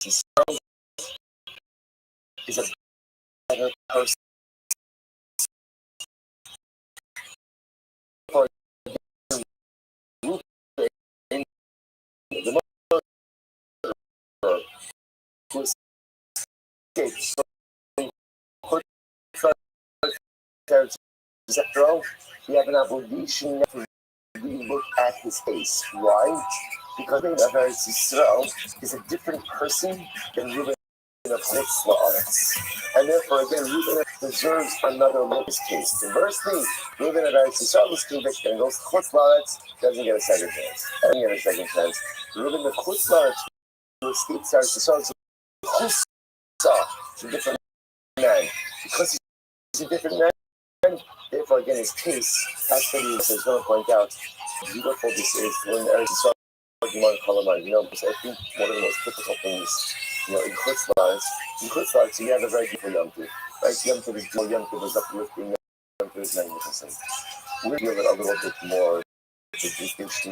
Yisrael is a better person. For the mother who escaped from we have an obligation to look at his face. Why? Because Rabbi Yisrael is a different person than Reuben of Rothschild. And therefore, again, Reuben deserves another look at his case. Conversely, Reuben of Yisrael is convicted and goes to Rothschild, doesn't get a second chance. Doesn't get a second chance. Reuben of Rothschild, who escapes Yisrael, is a different man. Because he's a different man, therefore, again, his case, that's what he is going to point out. How beautiful this is when there is so much because I think one of the most difficult things, in Chutzlaritz, you have a very beautiful Yom Tov. Right? Yom Tov is uplifting, Yom Tov is magnificent. We give it a little bit more the distinction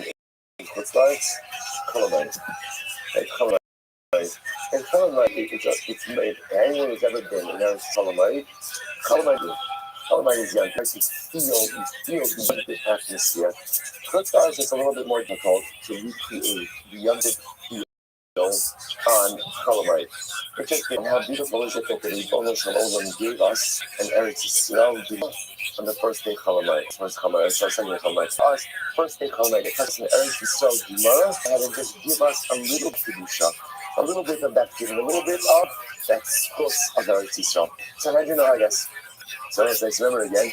in Chutzlaritz, Kolamayit. Right? Kolamayit. And Kolamayit, it's made, anyone who's ever been in Eretz Kolamayit is young. You feel the atmosphere. Chutzlaritz is a little bit more difficult to recreate the Yom Tov on Kolamayit. It's just how beautiful is it that the Ribono Shel Olam gave us an Eretz Yisrael on the first day Kolamayit. Second day Kolamayit. First day Kolamayit, it has an Eretz Yisrael Gemara and just give us a little kedusha, a little bit of baptism, a little bit of that source of Eretz Yisrael. So how do you know, I guess? So let's remember again.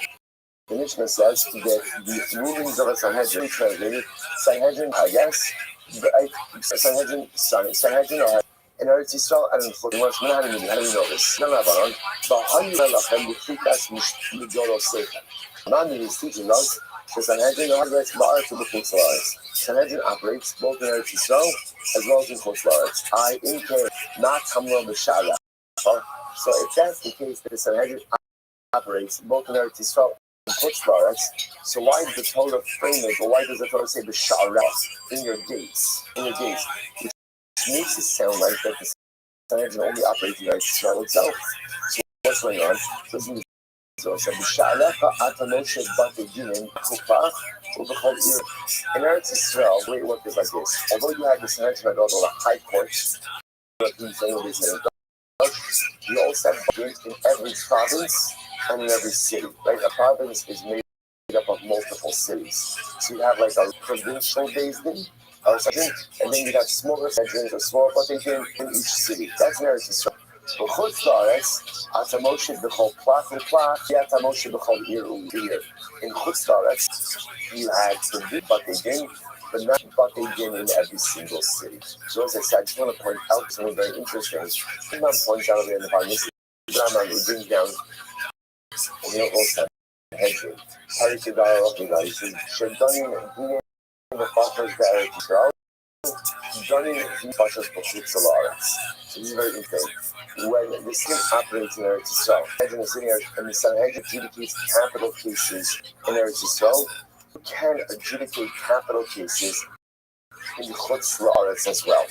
The Mishnah says that the rulings of a Sanhedrin translated Sanhedrin, I guess. Sanhedrin or in Eretz Yisrael and in Chutz. How do we know this? Nandi is teaching us the Sanhedrin operates Ba'aretz and B'Chutzlaretz. Sanhedrin operates both in Eretz Yisrael as well as in Chutzlaretz. I indicate not Kamla B'Shara. So if that's the case, that the Sanhedrin operates both in Eretz Yisrael and Chutzlaretz, so why does the Torah frame it, or why does the Torah say B'Shara in your gates? Which makes it sound like that the Sanhedrin only operates in Eretz Yisrael itself. So what's going on? So in Eretz Yisrael, the way it worked is like this. Although you had the Sanhedrin or the high courts, you also have gates in every province and in every city. Right? A province is made up of multiple cities. So you have like a provincial Din or something, and then you have smaller Sanhedrins or smaller Din in each city. That's in Eretz Yisrael. In Chutzlaretz, Atamoshe b'chol plach v'plach, Atamoshe b'chol ir u'ir. In Chutzlaretz, you had the big Din, but not Din in every single city. So as I said, I just want to point out something very interesting. I'm not pointing out in the Parnassus, but we bring down the whole Sanhedrin. Parikidar Rothschild, he says, Shedanim the Pashas Eretz Yisrael, Shedanim the Pashas B'Chutzlaretz. So this is very interesting. When the city operates in Eretz Yisrael, and the Sanhedrin adjudicates capital cases in Eretz Yisrael, you can adjudicate capital cases in the Chutzlaretz as well.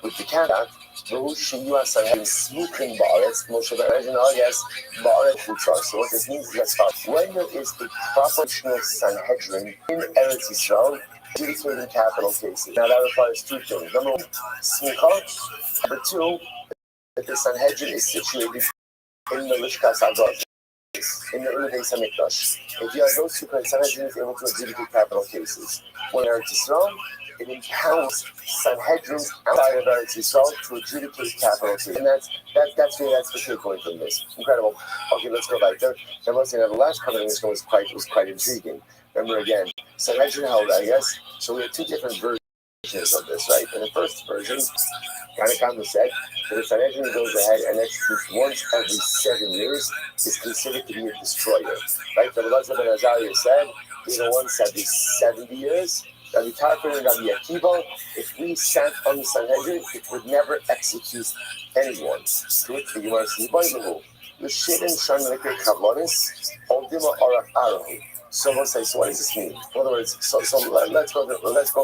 With the caveat, those Shiyua Sanhedrin smukin ba'aretz, Moshe Sanhedrin yes, ba'aretz Chutzlaretz. So what this means is that when there is a proportional Sanhedrin in Eretz Yisrael, adjudicating capital cases. Now that requires two things. Number one, smicha. Number two, that the Sanhedrin is situated in the Lishkas Agod, in the Beis HaMikdash. If you have those two, the Sanhedrin is able to adjudicate capital cases. When Eretz Yisrael, it empowers Sanhedrin outside of Eretz Yisrael to adjudicate capital cases. And that's the takeaway from this. Incredible. Okay, let's go back there. And once again, the last covenant was quite intriguing. Remember again, Sanhedrin held, I guess. So we have two different versions of this, right? In the first version, Kanakama said that if Sanhedrin goes ahead and executes once every 7 years, is considered to be a destroyer. Right? The Elazar ben Azariah said, even once every 70 years, Rabbi Tarfon and Rabbi Akiva, if we sat on the Sanhedrin, it would never execute anyone. To it, the Gemara says, the Shivin Shan Lekir Kavlonis, Oldima Orach Arahu. So we'll say, so what does this mean? In other words, let's go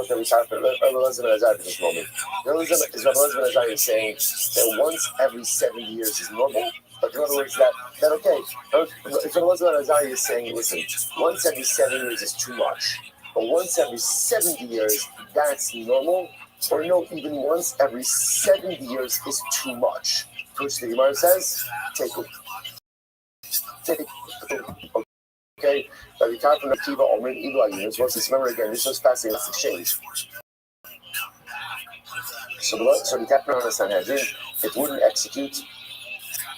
with the retirement. Let's at this moment. Rabbi Elazar is saying that once every 70 years is normal. But in other words, that okay. If Rabbi Elazar is saying, listen, once every 7 years is too much, but once every 70 years that's normal, or no, even once every 70 years is too much. Which the Gemara says, take it. Okay, but we can't from the Kiva or Evil units. Once this remember again, this was fascinating. Let's exchange. So the captain on the Sanhedrin, it wouldn't execute.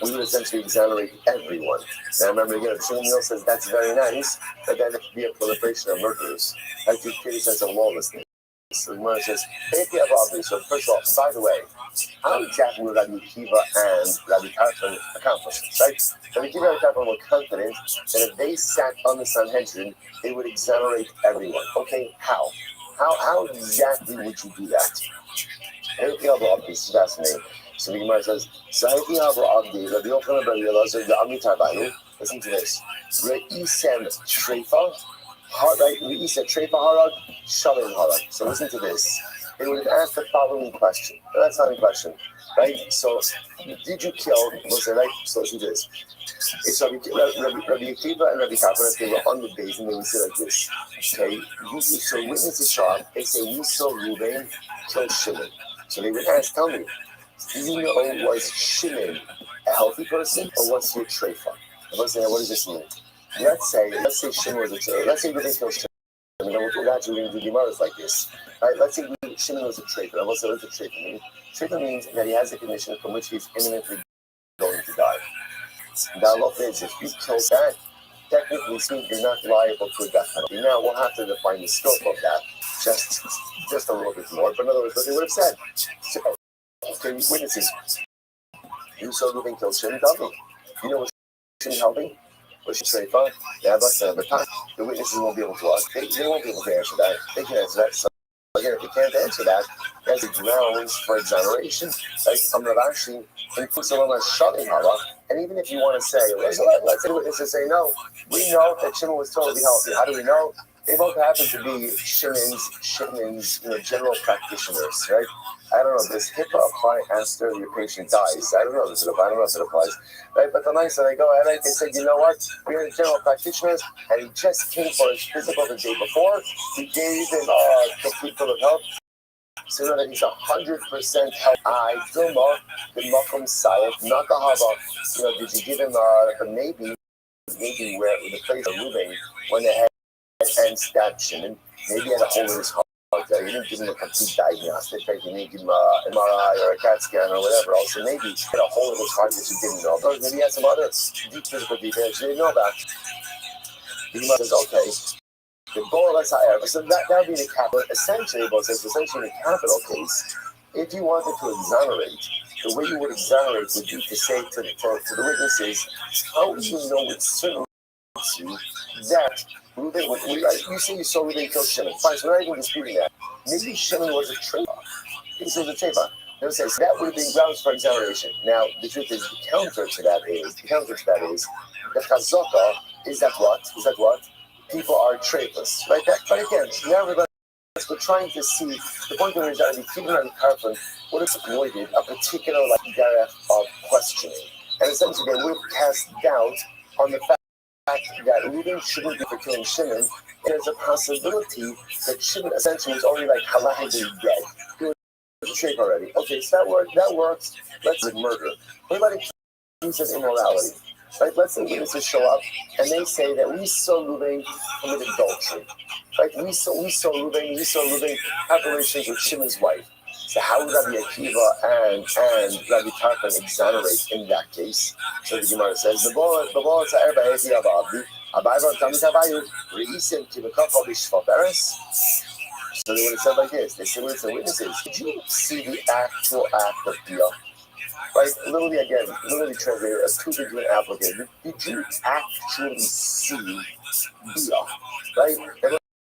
We would essentially exonerate everyone. Now remember again, if someone else says that's very nice, but then it could be a proliferation of murderers. Like the create a sense of lawlessness. So the Gemara says, Rabbi. So first of all, by the way, how exactly would Rabbi Akiva and Rabbi Tarfon accomplish this, right? Rabbi Akiva and Rabbi Tarfon were confident that if they sat on the Sanhedrin, they would exonerate everyone. Okay, how? How exactly would you do that? This is fascinating. So the Gemara says, listen to this. Re'isem Treifa, right? Re'isem Treifa Harag, Shalom Harag. So listen to this. They would have asked the following question. That's not a question, right? So, did you kill? Listen, right? So listen to this. It's Rabbi Akiva and Rabbi Tarfon, if they were on the base, and they would say like this. Okay, so witnesses show up. They say, we saw Reuben kill Shimon. So they would ask, tell me, do you know, was Shimon a healthy person, or was he a treifa? What does this mean? Let's say Shimon was a treifa. Let's say Reuben killed Shimon. We're actually going to do Gemaras like this. Right? Let's say Shimon was a treifa. And what's a treifa mean? Treifa means that he has a condition from which he's imminently going to die. The halacha is if you kill that, technically speaking, you're not liable to a death penalty. Now we'll have to define the scope of that just a little bit more. But in other words, what they would have said. So, okay, witnesses. You saw Reuben kill Shimon, tell me. You know what Shimon helping? Was she treifa? Yeah, but the witnesses won't be able to ask. They won't be able to answer that. They can answer that. So again, if you can't answer that, there's grounds for exoneration. Like Rav Ashi includes a shutting hara. And even if you want to say, let's say the witnesses say no, we know that Shimon was totally healthy. How do we know? They both happen to be Shimon's general practitioners, right? I don't know, does HIPAA apply after your patient dies? I don't know if it applies. Right? But the nice that they go, and they said, you know what? We're the general practitioners, and he just came for his physical the day before. We gave him a complete bill of health. So that he's 100% healthy. I Dilma, the Makom Sayed, not the Hava. Did you give him maybe where the place of Reuben when they had and stabbed Shimon, maybe he had a hole in his heart. You didn't give him a complete diagnostic, like you didn't give him an MRI or a CAT scan or whatever else. So maybe he had a hole in his heart that you didn't know about. Maybe he had some other deep physical defects you didn't know about. The Gemara says, okay, the goal is higher. So that would be the capital. Essentially, in the capital case, if you wanted to exonerate, the way you would exonerate would be to say to the witnesses, how do you know with certainty that Reuben, you say you saw Reuben kill Shimon. Fine, so we're not even disputing that. Maybe Shimon was a treifa. This was a treifa. They'll say, so that would have been grounds for exoneration. Now, the truth is, the counter to that is, the chazaka is that what? People are treifas. Right? But again, nevertheless, we're trying to see, the point of it is that the Kiva and Tarfon would have avoided a particular derech of questioning. And essentially, they would have cast doubt on the fact that Reuben shouldn't be for killing Shimon. There's a possibility that Shimon essentially was only halachically dead. He was a treifa already. Okay, so that works. Let's say murder. What about a case of immorality? Right? Let's say witnesses show up and they say that we saw Reuben commit adultery. Right? We saw Reuben have relations with Shimon's wife. So how would Rabbi Akiva and Rabbi Tarfon exonerate in that case? So the Gemara says, the ball is so they would have said like this. They said, listen, witnesses, did you see the actual act of Bia? Right? Literally translated as two different applicants. Did you actually see Bia? Right? And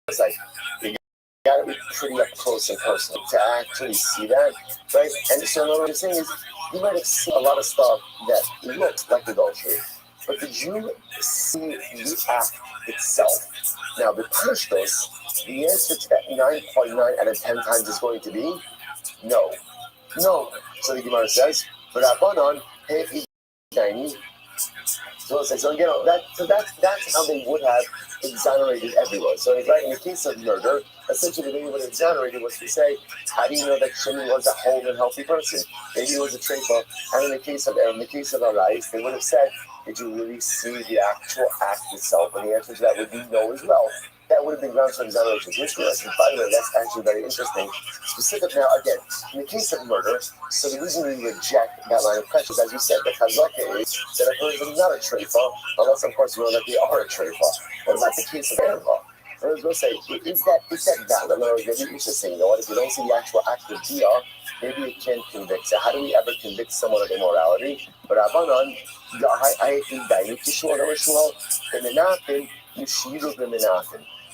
it's like, you gotta be pretty up close and personal to actually see that, right? And so what I'm saying is, you might have seen a lot of stuff that looks like adultery. but did you see the act itself? Now, the Pashtos, the answer to that 9.9 out of 10 times is going to be no. No. So the Gemara says, but Rabbanon, hey, so again, that's how they would have exonerated everyone. So right in the case of murder, essentially they would have exonerated was to say, how do you know that Shimon was a whole and healthy person? Maybe he was a treifa. And in the case of Arais, they would have said, did you really see the actual act itself? And the answer to that would be no as well. That would have been grounds for exoneration. Here's the lesson. By the way, that's actually very interesting. Specific now, again, in the case of murder, so the reason we reject that line of questions, as you said, the chazaka is that a person is not a treifa, unless, of course, we know that they are a treifa. What about the case of erva? I was going to say, is that valid? In other words, maybe we should say, you know what, if you don't see the actual act of dia, maybe you can convict. So how do we ever convict someone of immorality? But Rabbanon, I think that you should know, you should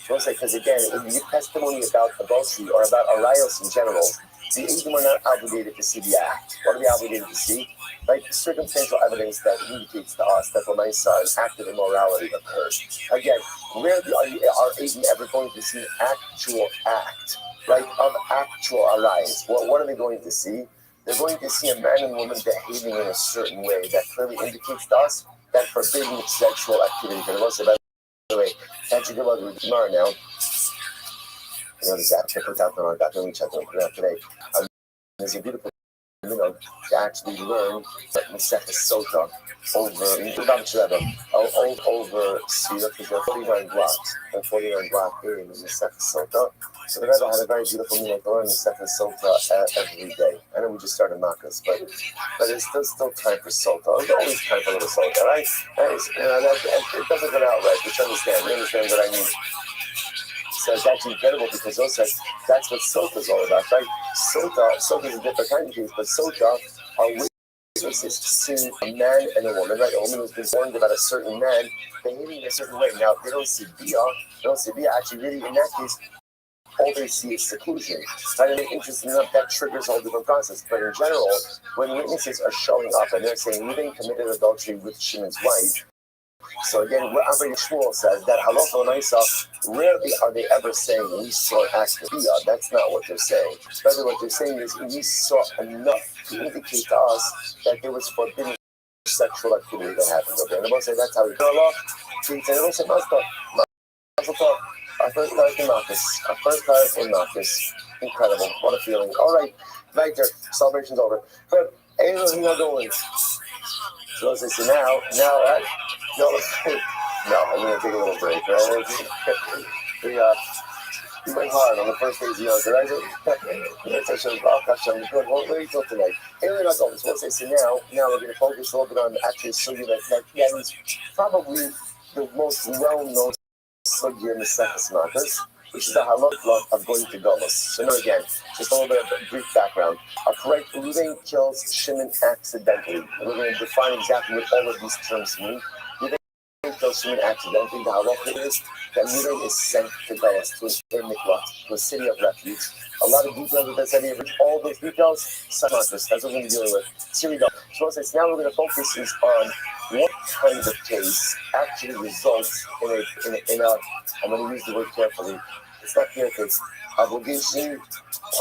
because again, when you give testimony about adultery or about arayos in general, the Edom are not obligated to see the act. What are they obligated to see? Like circumstantial evidence that indicates to us that when my son acted immorality occurred. Again, where are Edom ever going to see an actual act, right, of actual arayos? Well, what are they going to see? They're going to see a man and woman behaving in a certain way that clearly indicates to us that forbidden sexual activity. And also, by the way, can't you go about the Gemara now? You know, this app I put out on our document, check it out today. There's a beautiful, to actually learn Masechet Sota over Sira, because there are 49 blocks. There are 49 blocks in Masechet Sota. So the Rebbe had a very beautiful meaning to learn Masechet Sota every day. I know we just started Makkos, but there's still time for Sota. There's always time for a little Sota, right? It doesn't go out right, but you understand what I mean. So it's actually incredible because also that's what Sota is all about, right? Sota is a different kind of case, but Sota are witnesses seeing a man and a woman, right? A woman who's been warned about a certain man behaving in a certain way. Now, they don't see Bia. Actually, really, in that case, all they see is seclusion. Right? And interesting enough, that triggers a whole different process. But in general, when witnesses are showing up and they're saying, Ruben committed adultery with Shimon's wife, so again, what Rabbi Shmuel says that halacha l'maisa, rarely are they ever saying we saw an act of biyah. That's not what they're saying. Rather, what they're saying is we saw enough to indicate to us that there was forbidden sexual activity that happened. Okay, and the Bible say that's how we do Allah. And the Bible say our first time in Marcus. Incredible. What a feeling. All right, right there. Celebration's over. But anything not going. So I say now, right? No, I'm going to take a little break, right? We went hard on the first days, right? We'll wait till tonight. Anyway, not going. So let's say now we're going to focus a little bit on actually Sugya that is probably the most well-known Sugya in the Sefes Makkos, which is the halakha of going to Golos. So now again, just a little bit of a brief background. A correct Ruben kills Shimon accidentally. And we're going to define exactly what all of these terms mean. Ruben kills Shimon accidentally. The halakha is that Ruben is sent to Golos, to a city of refuge. A lot of details with this idea, all those details, that's what we're going to be dealing with. So now we're going to focus on what kind of case actually results in a I'm going to use the word carefully. It's not clear if it's obligation,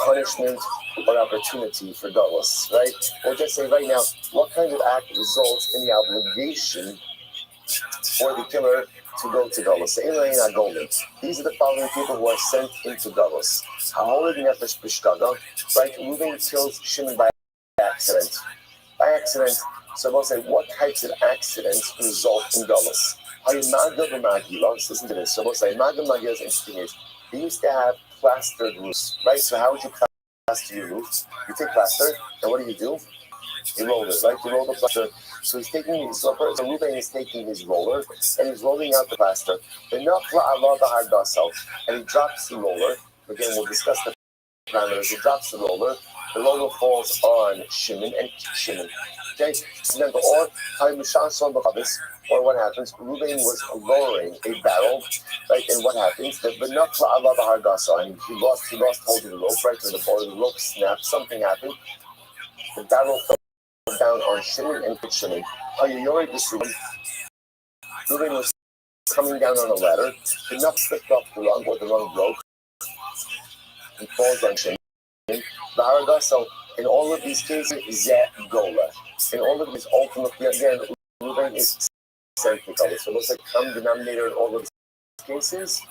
punishment, or opportunity for Golos, right? Or just say right now, what kind of act results in the obligation for the killer to go to Golos? These are the following people who are sent into Golos. Ha'oled nefesh b'shgaga, right? Ruben kills Shimon by accident. So we'll say, what types of accidents result in Golos? Listen to this. So we'll say, Magdal Magil is interesting. They used to have plastered roofs, right? So how would you plaster your roof? You take plaster, and what do? You roll it, right? You roll the plaster. So Ruben is taking his roller, and he's rolling out the plaster. And he drops the roller. Again, we'll discuss the parameters. He drops the roller. The roller falls on Shimon and Shimon. Okay, so then or what happens? Ruben was lowering a barrel, right? And what happens? And he lost hold of the rope, right? So the rope snapped. Something happened. The barrel fell down on Shimon and Shimon. Reuben was coming down on a ladder. The nut slipped off the rung, or the rung broke, and falls on Shimon. So in all of these cases, Zeh Gola. In all of these, ultimately, again, Reuben is sent to God. So it looks like common denominator in all of these cases,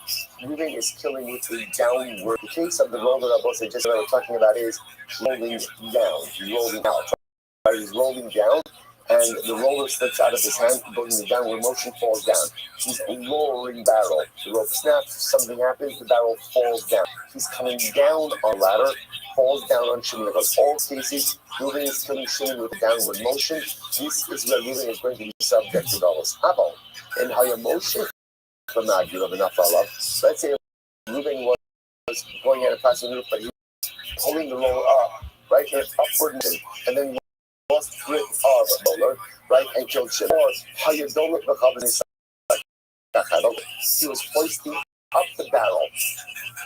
Reuben is killing with a downward. The case of the roller that I just what we're talking about is rolling down, rolling out. He's rolling down, and the roller slips out of his hand, going in the downward motion, falls down. He's lowering barrel. The rope snaps, something happens, the barrel falls down. He's coming down on ladder, falls down on Shimon. In all cases, Reuben is killing Shimon with a downward motion. This is where Reuben is going to be subject to dollars. How and how your motion from that you have enough love. Let's say Reuben was going at a passing roof, but he was pulling the roller up, right, in upward motion, and then lost grip of the roller, right, and killed Shimon. Or how you don't look he was hoisting up the barrel,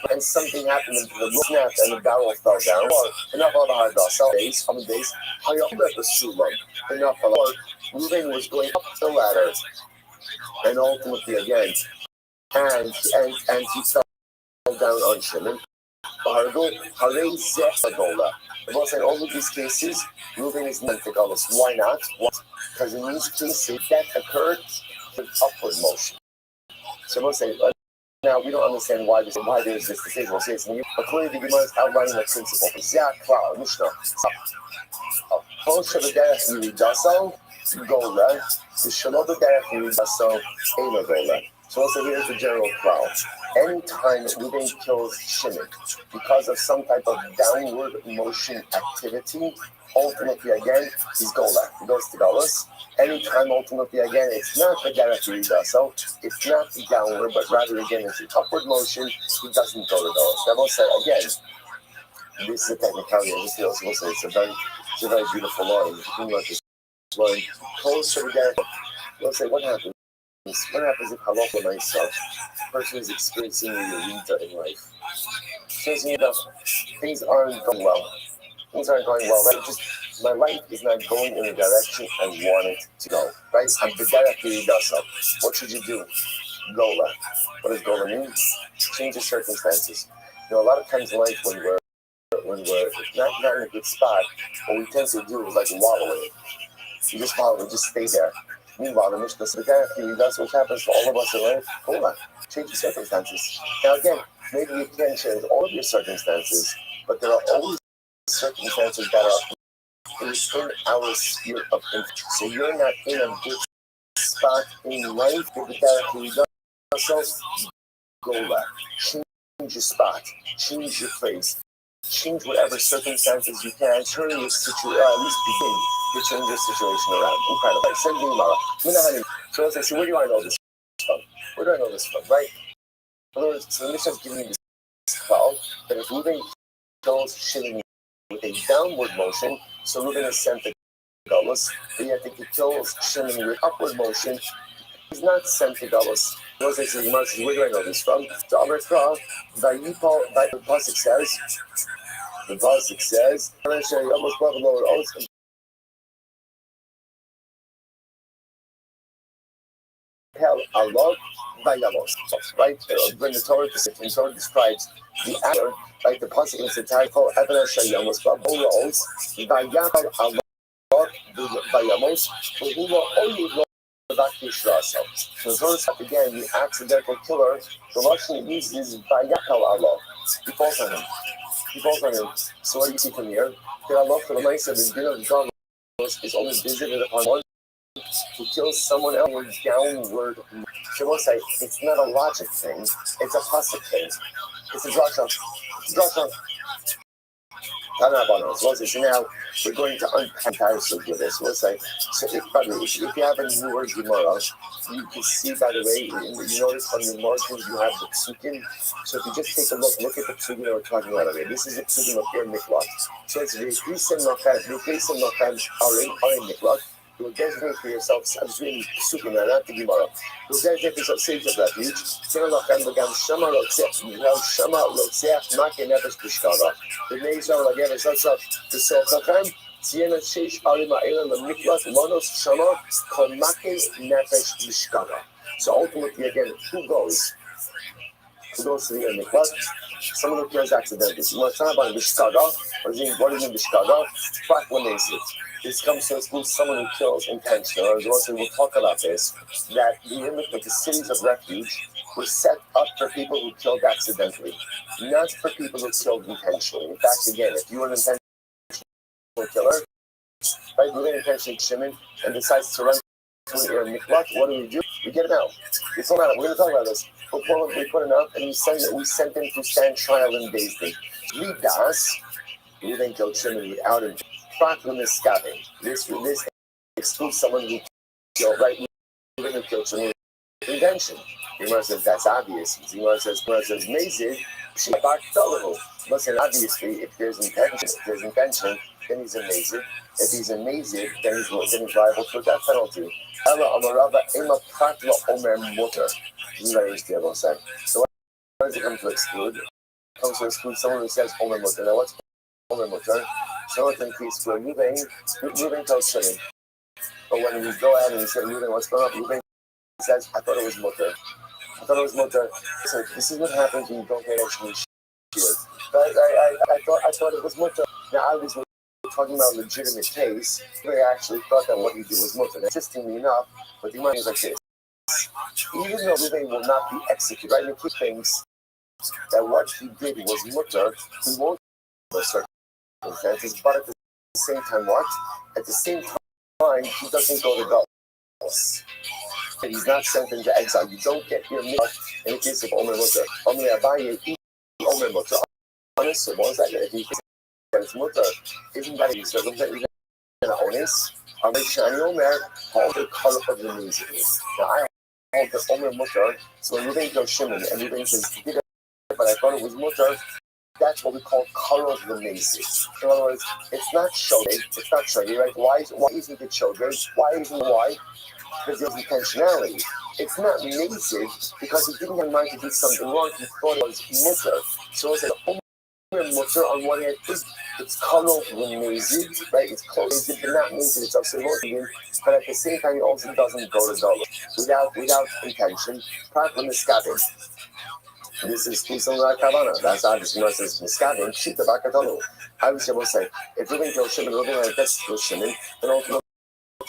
and something happened, and the rope snapped, and the barrel fell down. Or enough of the hard days, how many days? How you open the sulam? Enough of the Reuben was going up the ladder, and ultimately again, and he fell down on Shimon. The most in all of these cases, Reuben is not the Golas. Why not? Because in these cases, that occurred with upward motion. So we'll say, now we don't understand why there's this decision. We'll say it's new. According to the Gemara, is outlining the principle. Zakla, Mishnah. Kosher b'derech yiridaso, gola. The shalom b'derech yiridaso, ela gola. So also here's the general cloud. Anytime Reuben kills Shimon because of some type of downward motion activity, ultimately again, he's gola. He goes to Golas. Anytime ultimately again, it's not the derech yirida, so it's not downward, but rather again, it's an upward motion, he doesn't go to Golas. Now we'll say again, this is a technicality of this deal, so we'll say it's a very beautiful line. If you think about this line, closer to derech, we'll say what happens? What happens if halacha myself, a person is experiencing a yerida in life? Says, things aren't going well. Right? Just my life is not going in the direction I want it to go. Right? I'm the derech. What should you do? Gola. What does gola mean? Change the circumstances. A lot of times in life when we're not in a good spot, what we tend to do is like wallowing. You just wallow, just stay there. Meanwhile, the Mishnah says, that's what happens to all of us in life. Hold on, change your circumstances. Now again, maybe you can't change all of your circumstances, but there are always circumstances that are within our sphere of influence. So you're not in a good spot in life, go back. Change your spot, change your place, change whatever circumstances you can, turn your situation, at least begin to change your situation around. Incredible. Send me Mara. So let's say, where do I know this from? Where do I know this from, right? In other words, so the Mishnah is giving me this cloud that if Reuben kills Shimon with a downward motion, so Reuben is sent to Golas, but yet if he kills Shimon with upward motion, he's not sent to Golas. Where do I know this from? So Amr Kra, the Pasuk says, Allah Vayamos, right? When the Torah describes the actor, like the pasuk in the title, Evan Shayamos, Babolos, Vayakal Allah Vayamos, Bahula only Vakishrasa. So those again, the accidental killer, the Russian uses Vayakal Allah. He falls on him. So what do you see from here? That Allah for the mice of the din of God is only visited upon one who kills someone else with downward. So we'll say it's not a logic thing, it's a pasuk thing. It's a drasha. So now we're going to unpack this. We'll say, so if you have any newer Gemara, you can see, by the way, you notice on the margins you have the psukim. So if you just take a look at the psukim that we're talking about today. This is the psukim of your mikvah. So it's V'krisim Nochem are in mikvah. You'll designate for yourself, I'm just reading psukim, not the Gemara. You'll designate for yourself sage of refuge. The Neizar again is also the Sochachem. Tzien Sheish Arim Ha'elam Miklat Monos Shama Kol Makin Nefesh Mishkara. So ultimately, again, who goes? Who goes to the mikvah? Someone who kills accidentally. You want to talk about bishkaga? What do you mean bishkaga? Proclamation. This comes to exclude someone who kills intentionally. Or we'll talk about this, that the cities of refuge were set up for people who killed accidentally, not for people who killed intentionally. In fact, again, if you were an intentional killer, right, you intentionally Shimon and decides to run to an air mikvah, what do? We get him out. It's all out. We're going to talk about this. We put him out, and we sent him to stand trial in Beis Din. We then killed Shimon without him. Proclamation. This excludes someone who killed, right? We then killed Shimon with intention. Gemara says that's obvious. Gemara says Mazid. Listen, obviously, if there's intention, then he's amazing. If he's amazing, then he's liable for that penalty. So what does it come to exclude? It comes to exclude someone who says Omer Mutter. Now what's Omer Mutter? Someone can increase for Ruben tells Shimon. But when we go ahead and we say Ruben, what's going on? Ruben says, I thought it was Mutter. So this is what happens when you don't pay attention to shit. But I thought it was Mutter. Now obviously we're talking about a legitimate case. They actually thought that what he did was Mutter. Interestingly enough, but the money is like this. Even though Ruben will not be executed, right? He thinks that what he did was Mutter, he won't have circumstances, but at the same time, what? At the same time, he doesn't go to Galus. He's not sent into exile. You don't get your mitzvah in the case of Omer Mutter. Omer Abaye, Omer Mutter. Honestly, what is that? If he thinks that it's Mutter, isn't that a circumstance? An honest? Shani Omer, hold the color of the music. Now, I hold the Omer Mutter, so when Ruben kills Shimon, and Ruben says, he did it, but I thought it was Mutter, that's what we call color of the macy. In other words, it's not shogeg, right? Why isn't it shogeg? Why? Because there's intentionality. It's not massive because he didn't have mind to do something wrong. He thought it was mutter. So it's an mutter on one hand. It's color when massive, right? It's close, but not massive. It's also working. But at the same time, he also doesn't go to dollar without intention. Apart from the scabbing. This is Kisam Kavana. That's obviously what says Miskabin, Shita Bakatonu. Obviously, I will say, if Ruben kills Shimon, Ruben and gets to Shimon, then ultimately,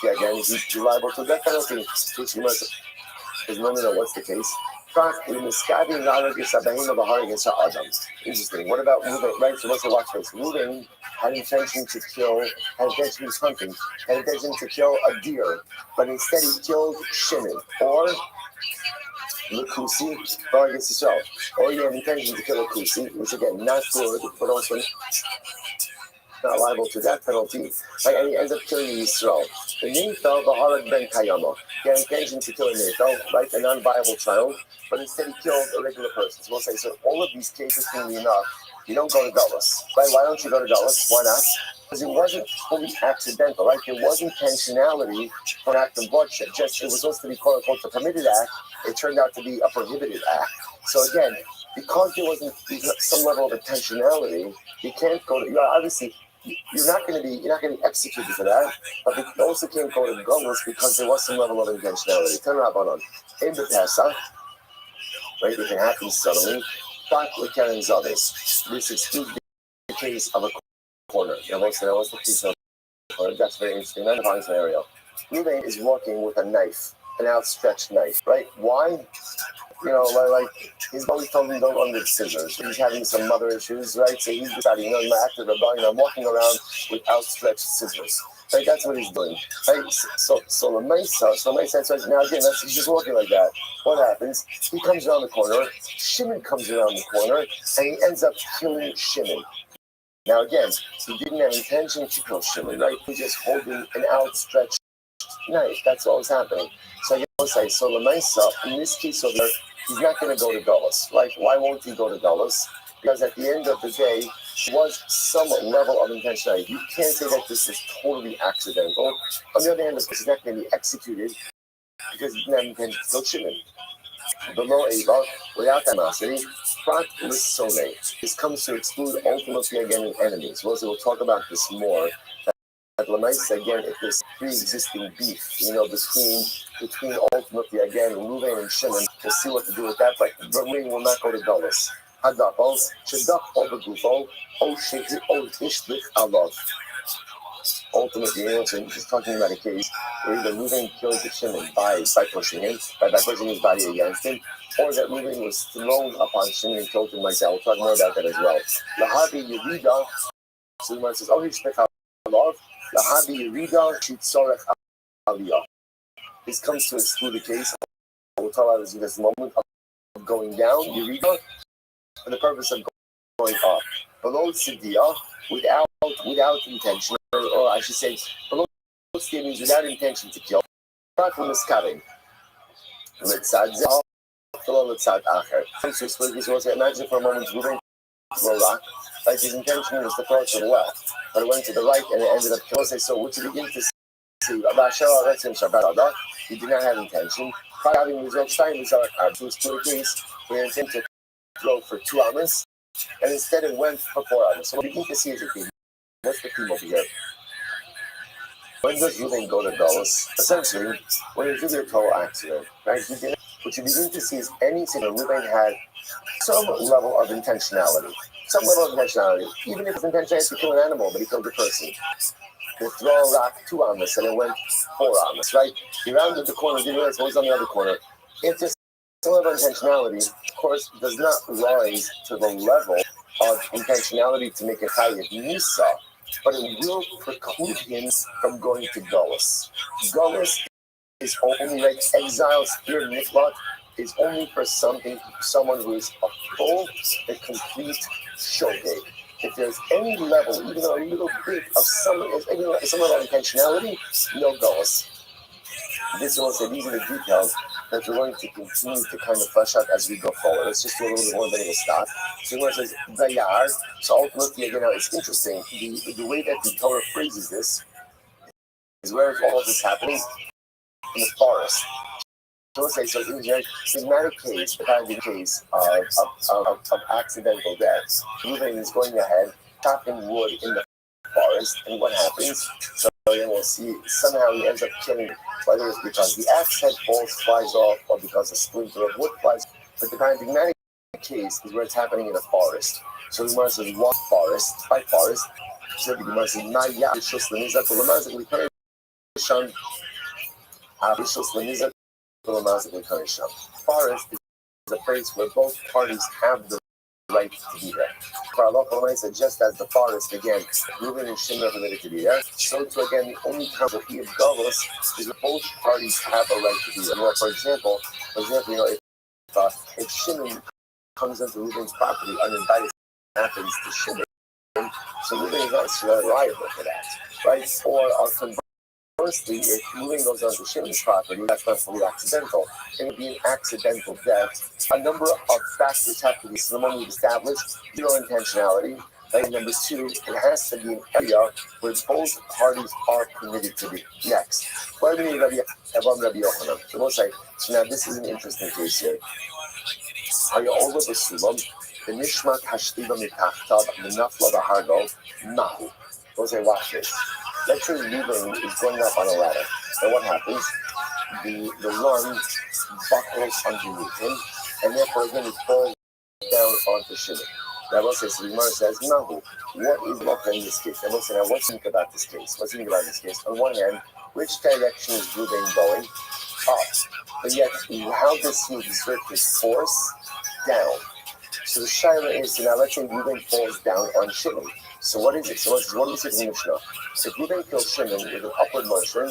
again, he's liable to that penalty. Which you must, because no, what's the case? Interesting. What about Ruben? Right, so let's watch this. Ruben had intention to kill, had intention to hunting, had intention to kill a deer, but instead he killed Shimon. Or Lukusi, or I guess so. Or you have intention to kill a Kusi, which again, not good, but also not liable to that penalty. Right? And he ends up killing Yisrael. The Neitel, the Harad Ben Kayama. He had intention to kill a Neitel, right? A non-viable child, but instead he killed a regular person. So we'll say, so all of these cases, funnily enough, you don't go to Dulles. Right? Why don't you go to Dulles? Why not? Because it wasn't fully accidental, right? There was intentionality for an act of bloodshed. Just it was supposed to be quote unquote a permitted act. It turned out to be a prohibited act. So again, because there wasn't some level of intentionality, you can't go to. Obviously, you're not going to be executed for that. But you also can't go to Golos because there was some level of intentionality. Turn around on in the Pesach, right? It can happen suddenly. But we can in others. This excludes the case of a corner. What's the case of a corner? That's very interesting. Another scenario. Ruben is walking with a knife, an outstretched knife, right? Why? Like he's always told him don't run with scissors. He's having some mother issues, right? So he's deciding, my active rebellion, I'm walking around with outstretched scissors. Right? That's what he's doing. Right? So the Mesa says, now again, he's just walking like that. What happens? He comes around the corner, Shimon comes around the corner, and he ends up killing Shimon. Now again, he didn't have intention to kill Shimon, right? He's just holding an outstretched knife. That's what was happening. So you will say, so the Mesa, in this case over there, he's not going to go to Dulles. Right? Why won't he go to Dulles? Because at the end of the day, there was some level of intentionality. You can't say that this is totally accidental. On the other hand, this is not going to be executed because he didn't have intention to kill Shimon. Below Ava, without animosity, Prat Lissone. This comes to exclude ultimately again enemies. We'll talk about this more. At Lamaisa, again, if there's pre-existing beef, between between ultimately again Reuven and Shimon. We'll see what to do with that, but Reuven will not go to Gullus. Hadapol, Shadap Obagufo, O Shikhi, O Ishlich Alav. Ultimately, so he's talking about a case where either Reuven killed Shimon by pushing him, by pushing his body against him, or that Reuven was thrown upon Shimon and killed him like that. We'll talk more about that as well. Lahabi Yerida, so the man says, oh, Ishlich Alav, Lahabi Yerida, Shitzorech Aliyah. This comes to exclude the case. We'll talk about this moment of going down, Yerida, for the purpose of going up. Below Sidiyah, without intention, or I should say, below Sidiyah means without intention to kill. Not from the scabbing. Letzad Zeh, below Letzad Acher. So imagine for a moment, moving to a rock, like his intention was to throw it to the left, but it went to the right and it ended up killing. So what you begin to see, he did not have intention. Having results, so it's to a case where he intended to throw for 2 hours, and instead it went for 4 hours. So what we need to see is a theme. What's the theme over here? When does Reuven go to Gullus? Essentially, when you do your total accident, right? What you begin to see is any single Reuven had some level of intentionality. Some level of intentionality. Even if his intention is to kill an animal, but he killed a person. They throw a rock 2 amas and it went 4 amas, right? He rounded the corner, didn't realize what was on the other corner. If there's some level of intentionality, of course, does not rise to the level of intentionality to make a chayiv nisa, but it will preclude him from going to Gullus. Gullus is only like exile, spirit niflat is only for someone who is a full and complete shogeg. If there's any level, even a little bit of some level of intentionality, no Gullus. This is also these are the details that we're going to continue to kind of flesh out as we go forward. Let's just do a little bit more, then we'll stop. So when it says Dayar, so ultimately, again, it's interesting. The way that the Torah phrases this is where all of this happening in the forest. So let's say, so it's not a case, the kind of case of accidental death. Reuven is going ahead, chopping wood in the forest, and what happens? So then we'll see, somehow he ends up killing, whether it's because the axe head flies off, or because a splinter of wood flies. But the paradigmatic case is where it's happening in a forest. So the Gemara says, what forest? By forest. So the Gemara says, Naya, forest is a place where both parties have the right to be there. For Allah said, just as the forest, again, Reuven and Shimon are permitted to be there, so too, again, the only time that he is Gullus is that both parties have a right to be there. For example, if Shimon comes into Reuven's property uninvited, happens to Shimon, so Reuven is not liable for that, right? Or conversely, if Reuven goes onto Shimon's property, that's not fully accidental. It would be an accidental death. A number of factors have to be, so the moment we've established zero intentionality. And number 2, it has to be an area where both parties are permitted to be. Next. So we'll say, so now this is an interesting case here. Are you over the Sulam? The Nishmat Hashtiba Mitachtav, Minafla Bahargo, Mahu. We'll say, watch this. Let's say Reuven is going up on a ladder. And what happens? The run buckles underneath him, and therefore again he falls down onto Shimon. Now we'll say, so the Gemara says, Nahu, what is Mocha in this case? And we'll say, now what's unique about this case? What's unique about this case? On one hand, which direction is Reuven going? Up. But yet, how does he exert his force? Down. So the Shaila is, so now let's say Reuven falls down on Shimon. So what is it? So what do we say in the Mishnah? If Reuven kills Shimon with an upward motion,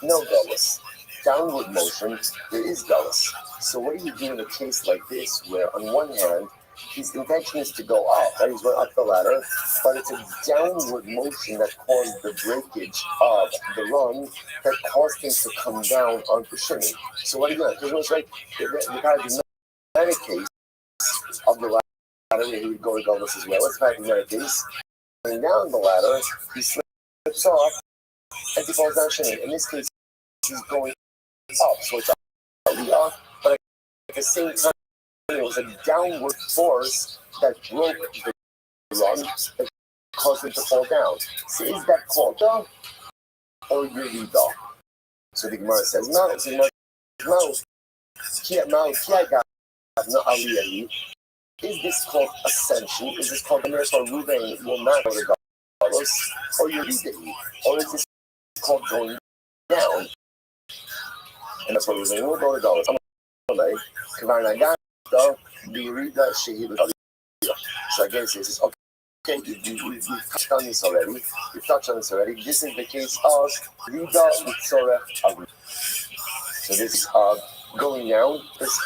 no Gullus. Downward motion, there is Gullus. So what do you do in a case like this, where on one hand, his intention is to go up, right? He's going up the ladder, but it's a downward motion that caused the breakage of the rung that caused him to come down onto Shimon. So what do you do? Because it was like, the paradigmatic case of the ladder, where he would go to Gullus as well. Let's back in that case. Going down the ladder, he slips off, and he falls down Shimon. In this case, he's going up, so it's up, but at the same time, it was a downward force that broke the run that caused him to fall down. So is that called down or Yerida? So the Gemara says, no. So the Gemara Is this called ascension? Is this called the miracle Ruben will not go to Galus? Or Yerida? Or is this called going down? And that's what Ruben will go to Galus. So again, it says, okay, we've touched on this already. We've touched on this already. This is the case of Rida Mitzorah Avi. So this is going down, this is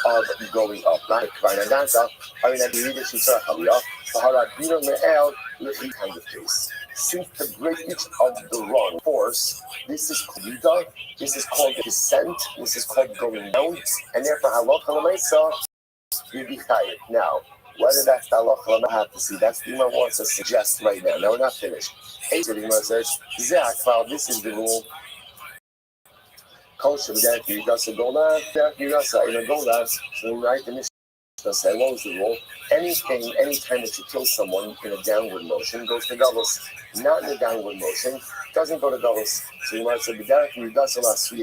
going up. Right? Kind of case. Since the breakage of the wrong force, this is called Rida, this is called descent, this is called going down, and therefore halacha l'maisa, you'd be chayiv. Now, whether that's the halacha, I have to see. That's the Gemara wants to suggest right now. No, we're not finished. The Gemara says, this is the rule. Kosher, you does a dollar, you does a dollar. So we write the Mishnah say, what was the rule? Anything, anytime that you kill someone in a downward motion, goes to Galus. Not in a downward motion, doesn't go to Galus. So you might say, you does a la. So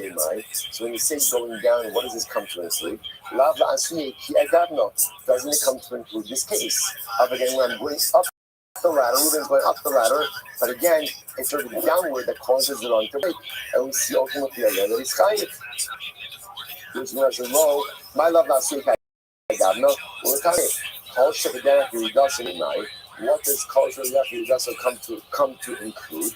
when you say going down, what does this come to include? Lav la asuye ki agadno. Doesn't it come to include this case? Of again, when I'm going up the ladder, Ruben's going up the ladder, but again, it's sort of downward that causes the wrong to break. And we see ultimately again that it's chayiv. Which means, no, my love la asuye ki agadno. We're chayiv. Kosher v'derech yiridasim imai. What does kosher v'derech yiridasim come to include?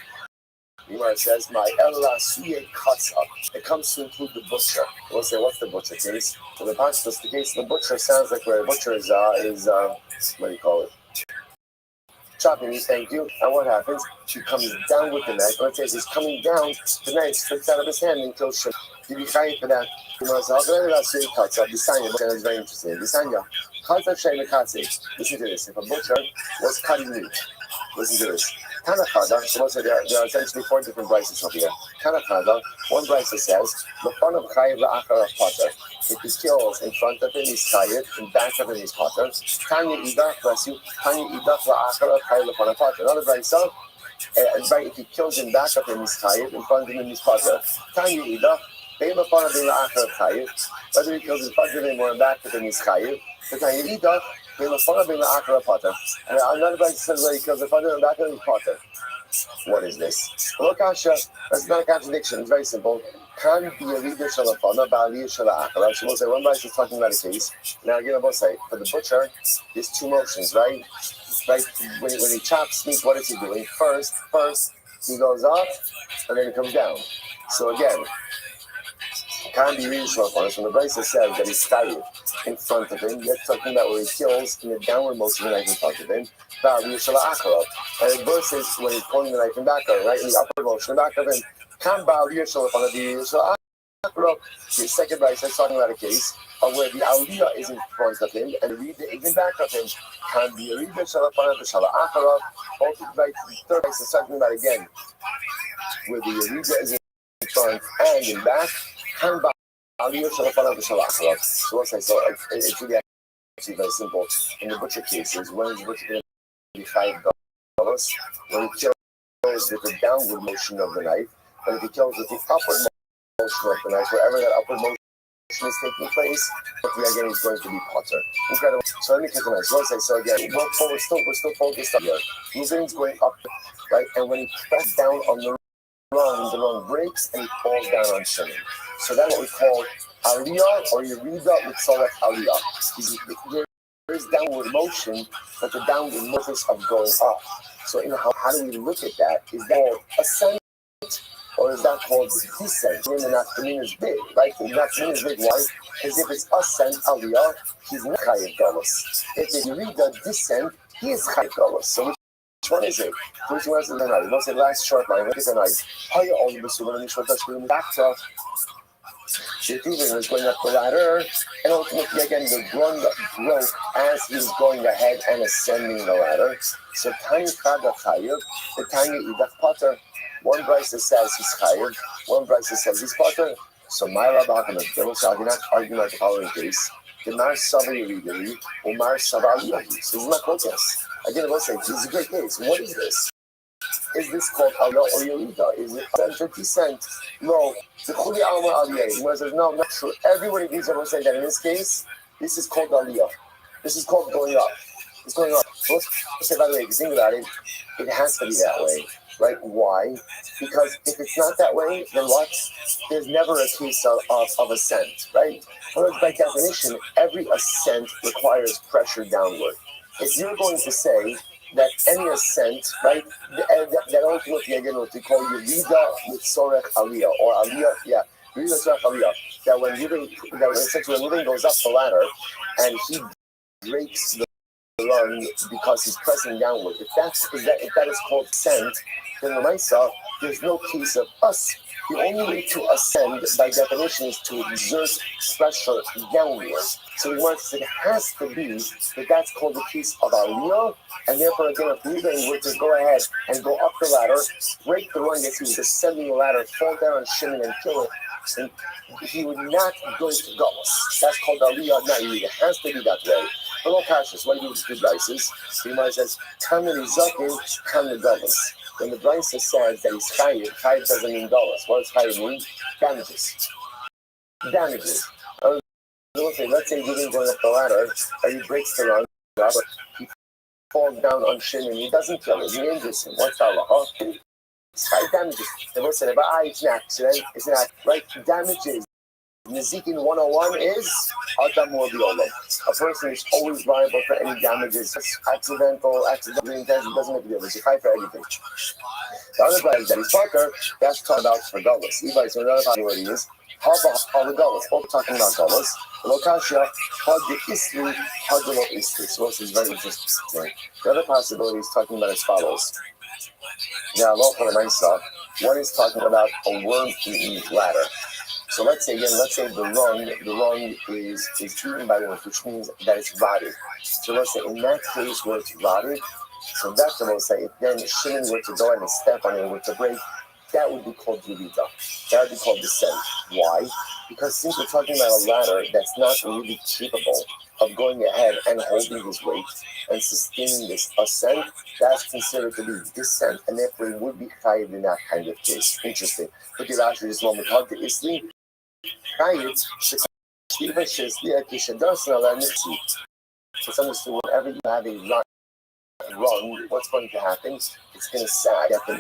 It says, my Elasuye cuts up. It comes to include the butcher. We'll say, what's the butcher case? So the pashtus, the case of the butcher sounds like where a butcher is what do you call it? Chopping, thank you. And what happens? She comes down with the knife. When it says he's coming down, the knife slips out of his hand and kills him. Did you try for that? Elasuye cuts up. Bisanya, which is very interesting. Bisanya, cuts up Shayla Katsi. Listen to this. If a butcher was cutting meat, listen to this. Tanakada, so there are essentially 4 different brises over here. Tanakada, one brisa says, the front of Chayiv la'achar of Potter. If he kills in front of him, he's Chayiv, in back of him, he's Potter. Tanya idach, bless you, Tanya idach la'achar of Chayiv la'achar of Potter. Another brisa, if he kills in back of him, he's Chayiv, in front of him, he's Potter. Tanya idach, be'im upon him la'achar of Chayiv. Whether he kills in front of him or in back of him, he's Chayiv. Tanya idach, and another brisa says where he kills in front of him and back of him, he's Potter. What is this? Look, Asha, that's not a contradiction. It's very simple. Can be a reader shalafana, ba'aliyah shala'achara. So we'll say one brisa is talking about a case. Now again, I will say for the butcher, there's 2 motions, right? Right? When he chops meat, what is he doing? First, he goes up and then he comes down. So again, can be reader shalafana. So the brisa says that he's chayiv in front of him. That's talking about where he kills in a downward motion right in front of him. And the verse is when he's pulling the knife in back of him, right? In the upward motion, back of him. The second verse is talking about a case of where the aliyah is in front of him and the reader is in back of him. Can be a reader shalafana the shalachara. Also, right, the third verse is talking about again where the reader is in front and in back. Can be aliyah shalafana the shalachara. So what's I so it's really actually very simple. In the butcher cases, when is the butcher going to be $5? When he kills with the downward motion of the knife, but if he kills with the upward motion of the knife, wherever that upward motion is taking place, again he's going to be Potter. Incredible. So let me click on this. So again, we're still focused up here. Ruben's going up, right? And when he presses down on the rung breaks and he falls down on Shimon. So that's what we call aliyah or Yerida Mitzorah aliyah. There is downward motion, but the downward motion of going up. So how do we look at that? Is that called ascent or is that called descent? When the nafkamin is big, right? The nafkamin is big. Why? Because if it's ascent aliyah, he's not chayiv galus. If it's Yerida descent, he is chayiv galus. So which one is it? Which one is it? Let's say last short line. Look at the night. How you all the back to Ruben was going up the ladder, and ultimately again the rung broke as he was going ahead and ascending the ladder. So Tanya Chada Chayiv, the Tanya Idach Potter. One brisa says he's Chayiv, one brisa says he's Potter. So my Rabbi they will say, I'm not arguing about the following case. The Mar Sava Yeridari, or Mar Sava Aliyahi. So this is my protest. Again, I will say, this is a great case. What is this? Is this called Aliyah or Yerida? Is it ascent or descent? No. The Chuli Alma Aliyah. The Gemara says, no, not true. Everybody agrees that we're saying that in this case, this is called Aliyah. This is called going up. It's going up. Let's say, by the way, if you think about it, it has to be that way, right? Why? Because if it's not that way, then what? There's never a case of ascent, right? Well, by definition, every ascent requires pressure downward. If you're going to say that any ascent, right, that ultimately again what we call Yerida Mitzorech Aliyah, or Aliyah, yeah, Yerida Mitzorech Aliyah, that when essentially when Reuben goes up the ladder and he breaks the run because he's pressing downward. If that is called ascent, then the Maisa, there's no case of us. The only way to ascend, by definition, is to exert pressure downward. So we want to say it has to be that that's called the case of Aliyah, and therefore, again, if Reuben were to go ahead and go up the ladder, break the run, as he was ascending the ladder, fall down on Shimon and kill it, and he would not go to Galus. That's called Aliyah, not Yerida. It has to be that way. But all cautious, what do you do with the two Brises? The Gemara says, Kamen Izakin, Kamen Galus. When the Brisa says that he's chayiv doesn't mean dollars. What does chayiv mean? Damages. Damages. Let's say Reuben going up the ladder, and he breaks the run, but he falls down on Shin and he doesn't kill him, he injures him. What's that? It's chayiv damages. The Lord said, it's an accident. It's not right. Damages. Nizikin 101 is Adam Morbiolo. A person is always liable for any damages, accidental, intentional, doesn't make a difference. You fight for everything. The other guy is that he's Parker, that's talking about for Gullus. Levi is another possibility is how about the Gullus? Both talking about Gullus. Lokashia, how the Isli, how the Lo Isli. So this is very interesting. The other possibility is talking about as follows. Now, one is talking about a worm-eaten ladder. So let's say the rung is eaten by worms, which means that it's rotted. So let's say in that case where it's rotted, so that's what we'll say. If then Shimon were to go ahead and step on it and were to break, that would be called Yerida. That would be called descent. Why? Because since we're talking about a ladder that's not really capable of going ahead and holding his weight and sustaining this ascent, that's considered to be descent, and therefore it would be chayiv in that kind of case. Interesting. Look at actually this moment. How the Isli. It's understood whenever you have a run, what's going to happen? It's going to sag. By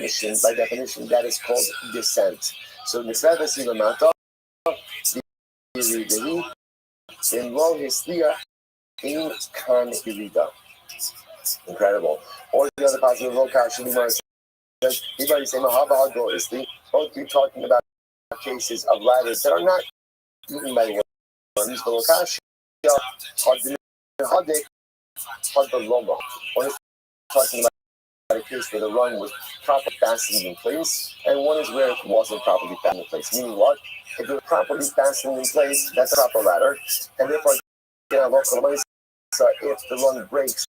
definition, that is called descent. So Nisrata Silamata, in Lo Hislia, in Kan Irida. Incredible. Or the other possible location, anybody say Mahaba Dorisli, both you're talking about cases of ladders that are not eaten by the worms, the Lokashia, Hadaloma. One is talking about a case where the run was properly fastened in place, and one is where it wasn't properly fastened in place. Meaning what? If it was properly fastened in place, that's a proper ladder, and therefore, if the run breaks,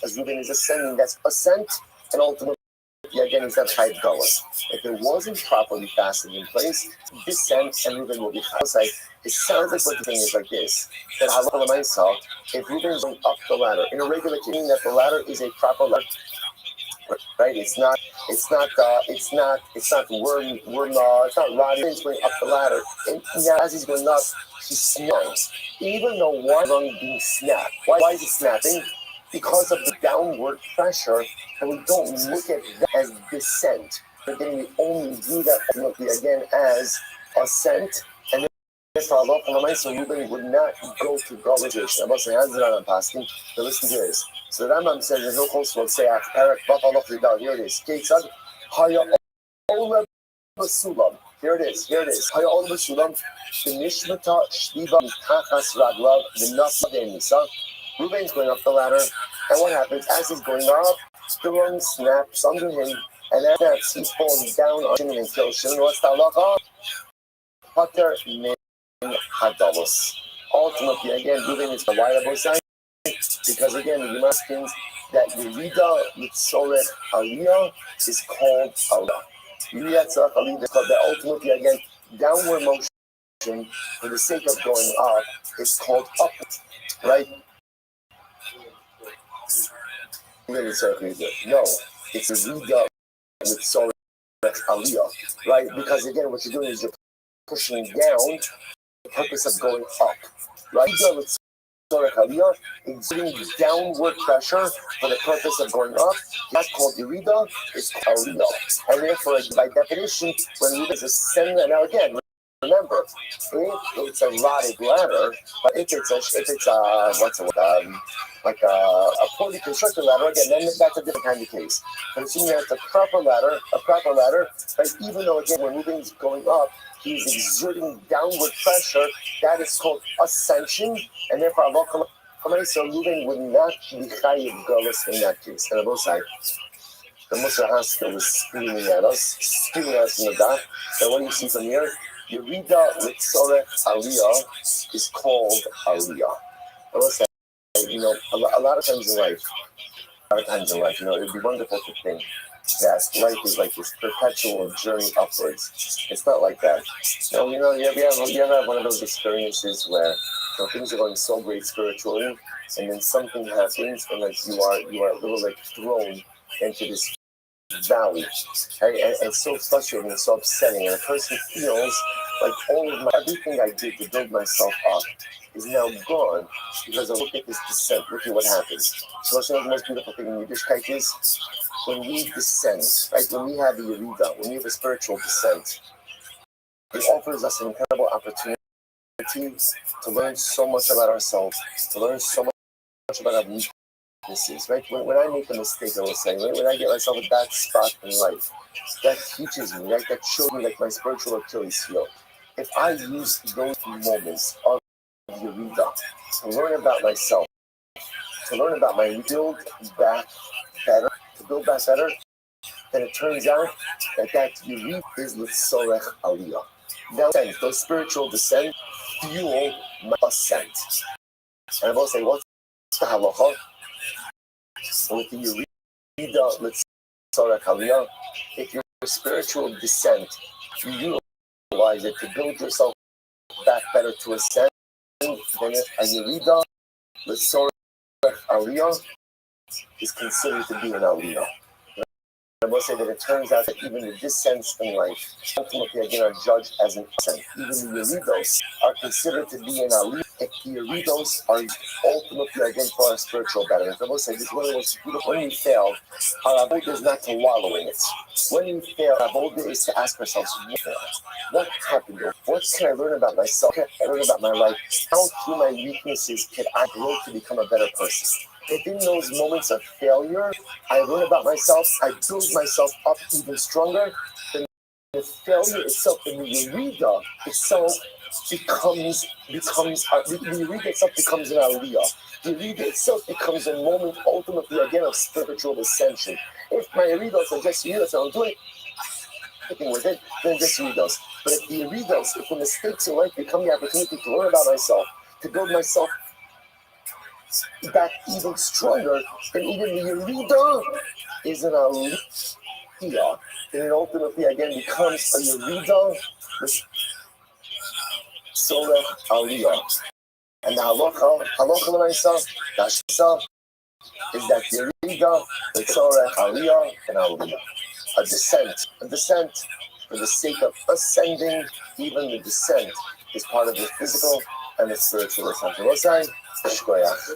as Reuben is ascending, that's ascent, and ultimately, again, it's that high dollar. If it wasn't properly fastened in place, descent and Reuben will be high. It sounds like what the thing is like this. That if Reuben is going up the ladder, in a regular case, meaning that the ladder is a proper ladder, right? It's not worm, it's not rotting. He's going up the ladder, and now as he's going up, he snaps. Even though one rung being snapped, why is it snapping? Because of the downward pressure, and we don't look at that as descent. But then we only view that ultimately again as ascent, and therefore Allah so Reuben would not go to graduation. I'm not saying hands around pasking, but listen to this. So the Rambam says there's no close will say here it is. Here it is. Haya Olam Basulam, the Nishmata Shliva Mitachas Raglav, the Nasa Nisa. Reuben's going up the ladder, and what happens? As he's going up, the rung snaps under him, and as that he falls down on him and kills him. What's the halacha? Pater min hadalos. Ultimately, again, Reuben is the wireable sign, because again, the Gemara explains that Yerida Yitzorech Aliyah is called Allah. Yerida Yitzorech Aliyah is called that. Ultimately, again, downward motion for the sake of going up is called up, right? No, it's a Rida with Sorech Aliyah, right? Because again, what you're doing is you're pushing down the purpose of going up, right? With Sorech Aliyah, exerting downward pressure for the purpose of going up. That's called Yerida, it's called Aliyah. And therefore, by definition, when we ascend, now again, remember, if it's a rotted ladder, but if it's a what's it, like a poorly constructed ladder, again, then that's a different kind of case. But assuming that it's a proper ladder, but even though again when moving is going up, he's exerting downward pressure, that is called ascension, and therefore so moving would not be chayiv galus in that case. And on both sides, the Moshe Haskell was screaming at us in the dark. And what do you see from here? Yerida with Sorech Aliyah is called Aliyah. I will say, a lot of times in life, it would be wonderful to think that life is like this perpetual journey upwards. It's not like that. You ever have one of those experiences where things are going so great spiritually, and then something happens, and like you are a little like thrown into this valley, right? And it's so frustrating and so upsetting, and a person feels like everything I did to build myself up is now gone because of look at this descent. Look at what happens. So the most beautiful thing in Yiddishkeit is when we descend, right? When we have the Yerida, when we have a spiritual descent, it offers us an incredible opportunity to learn so much about ourselves, to learn so much about our weaknesses, right? When I make a mistake, I will say, right? When I get myself a bad spot in life, that teaches me, right? That shows me like my spiritual Achilles heel. If I use those moments of Yerida to learn about myself, to learn about my build back better, then it turns out that Yerida is with Sorech Aliyah. Now, those spiritual descent fuel my ascent. And I will say, what's the halacha? With the Yerida, with Sorech Aliyah, if your spiritual descent, you utilize it to build yourself back better to ascend, then a Yerida, with Sorech Aliyah, is considered to be an Aliyah. I will say that it turns out that even the descents in life, ultimately again, are judged as an ascent. Even the Yeridos are considered to be an aliyah if the Yeridos are ultimately again for our spiritual betterment. I will say this is one of the most beautiful. When we fail, our avodah is not to wallow in it. When we fail, our avodah is to ask ourselves, what happened? What can I learn about myself? What can I learn about my life? How through my weaknesses can I grow to become a better person? If in those moments of failure, I learn about myself, I build myself up even stronger, then the failure itself, and the Yerida itself becomes the Yerida itself becomes an aliyah. The Yerida itself becomes a moment, ultimately, again, of spiritual ascension. If my Yeridos are just Yeridos, I'm doing anything with it, then just Yeridos. But if the Yeridos, if the mistakes in life become the opportunity to learn about myself, to build myself back even stronger, then even the Yerida is an aliyah. And it ultimately again becomes a Yerida with Sorech Aliyah. And the halacha l'maisa, is that Yerida with Sorech Aliyah and Aliyah. A descent for the sake of ascending, even the descent is part of the physical and the spiritual ascension. What's that? Shkoyach.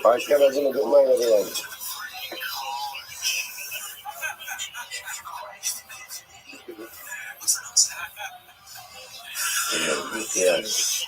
All right, guys, have a good night, everyone. Yes.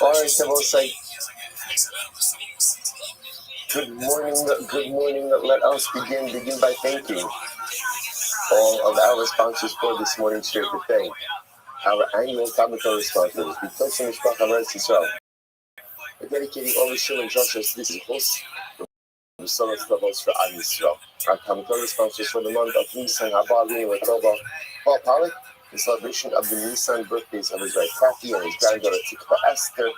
All right, so we'll say, good morning. Let us begin by thanking. all of our sponsors for this morning's share the thing. Our annual Tamil sponsors, the Tosin Mishpacha Eretz Yisrael. We're dedicating all the Shul and Joshua to this host. The Solar Levels for Ad Yisrael. Our Tamil sponsors for the month of Nisan, Haba, Lina, Toba, Paul Pollack, the celebration of the Nisan birthdays of his wife Kathy and his granddaughter Tikva Esther,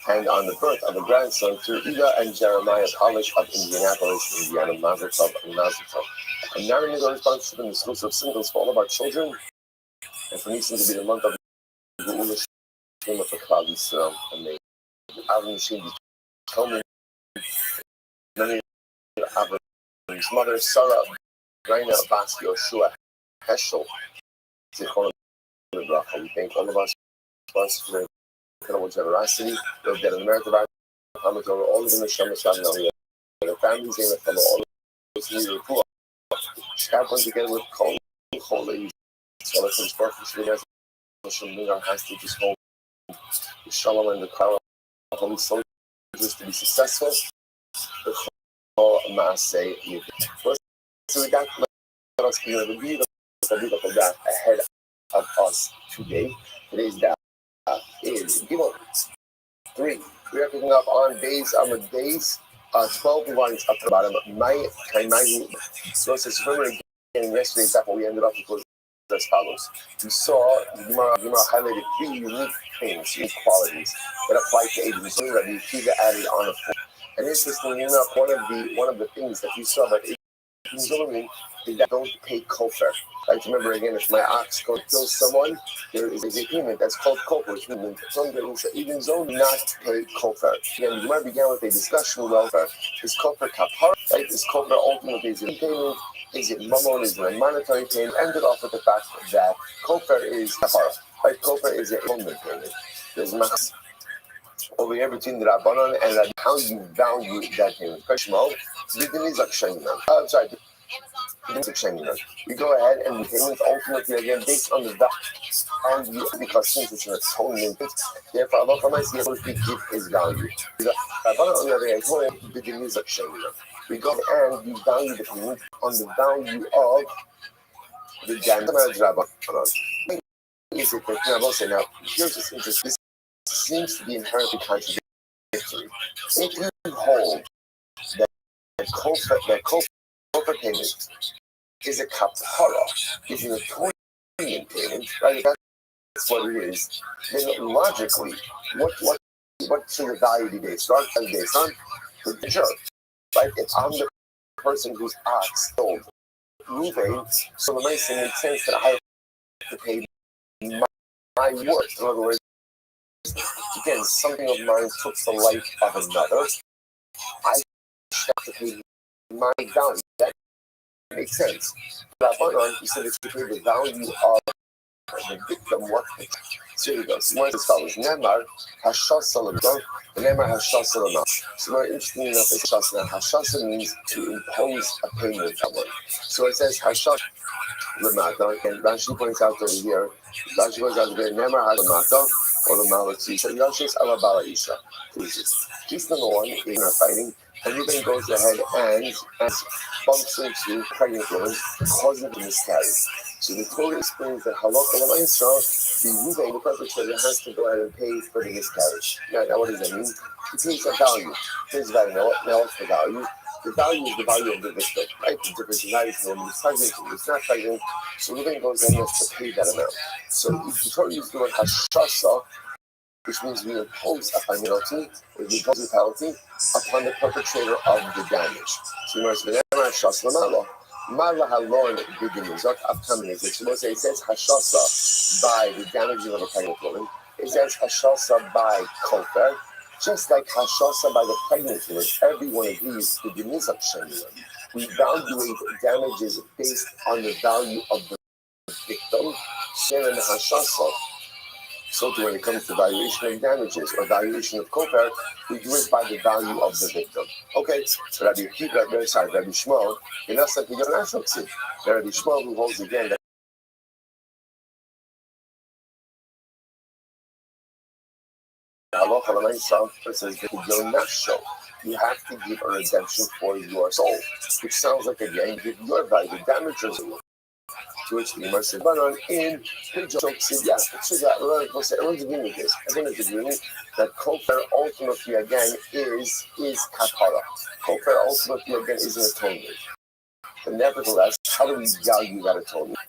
and on the birth of a grandson to Ida and Jeremiah Polish of Indianapolis, Indiana, Mazel Tov, and Mazel Tov. And now we go sponsorship in the schools of singles for all of our children, and for Nisan to be the month of Geula Shlema for Klal Yisrael, and may Avram Shem be coming. Many Avram's mother, Sarah, Raina, Bas, Yoshua, Heschel, Zichron, we thank all of our sponsors for their incredible generosity. We'll get an American Bible, all of them, the Shema, their families, and the all of those who need to happen together with Kol, Holy, so let's support this video. Bring our hostages home. The Shalom and the power of Holy Soldiers to be successful. The Chol Maaseh Yidin. So we got let us be able to be the ahead of us today. Today's daf is Gimel 3. We are picking up on days 12 lines up to the bottom. My so it says remember again yesterday's daf we ended up with as follows. We saw Gemara highlighted 3 unique things, unique qualities that apply to Edom. So Rabbi Akiva added on a 4th. And interestingly enough, one of the things that we saw about Edom is that don't pay kofar. Like remember again, if my ox goes kill someone, there is a payment that's called kofar, which means some people even zone not pay kofar. Again, Gemara began with a discussion of welfare. Is kofar kapara? Right? Is kofar ultimately is it payment? Is it mammon? Is it a monetary payment? Ended off with the fact that kofar is kapara. Right? Kofar is a atonement payment. There's machs over here between the Rabbanon and how you value that payment. I'm sorry. We go ahead and the payment ultimately again based on the value because since it's an atonement, therefore Allah Ta'ala give his value. The Rabbanon on the other hand, we go and we value the payment on the value of the damage. Is it that I will say now? Here's what's interesting. This seems to be inherently contradictory. If you hold that kofar payment is a kapara, is an atonement payment, right? That's what it is. Then logically, what should the value be based on? Based on the jerk, right? If I'm the person whose ox sold moving, so the nice thing makes sense that I have to pay my worth. In other words, again, something of mine took the life of another. I should have to pay my value. That makes sense. Rabbanon, you said it's to pay the value of the victim. What? So here we go. So more as follows. Nemar hashasa l'mah. Nemar hashasa l'mah. So more interesting enough is hashasa. Hashasa means to impose a payment on someone. So it says hashasa l'mah. And Rashi points out over here. Rashi points out over here. Nemar hashasa or the malati. So Yashis alabala isha. Case number 1 is fighting. And Ruben goes ahead and bumps into pregnant women, causing the miscarriage. So the Torah explains that halakha l'ma'aseh, the Ruben, the perpetrator, has to go ahead and pay for the miscarriage. Now what does that mean? He pays a value. Pays value. Now what's the value? The value is the value of the victim, right? The difference is not if the woman is pregnant, if it's not pregnant. So Ruben goes ahead and has to pay that amount. So if the Torah uses the word hashasa, which means we impose a penalty, or we impose a penalty upon the perpetrator of the damage. So you must be Mala halon b'dinizot upcoming. So it says hashasa by the damaging of a pregnant woman. It says hashasa by kofar, just like hashasa by the pregnant woman. Everyone agrees to the nizak shemin. We evaluate damages based on the value of the victim. Shem and hashasa. So when it comes to valuation of damages or valuation of kofar, we do it by the value of the victim. Okay, so Rabbi Shmuel, in us that we don't ask Rabbi Shmuel who holds again that halacha l'maisa says that you don't show. you have to give a redemption for your soul, which sounds like again, give your value, damage your soul. To which the Gemara said, but in Job said, yes, everyone's agreeing with this. Everyone is agreeing that kofar ultimately again is kapara. Kofar ultimately again is an atonement. But nevertheless, how do we value that atonement?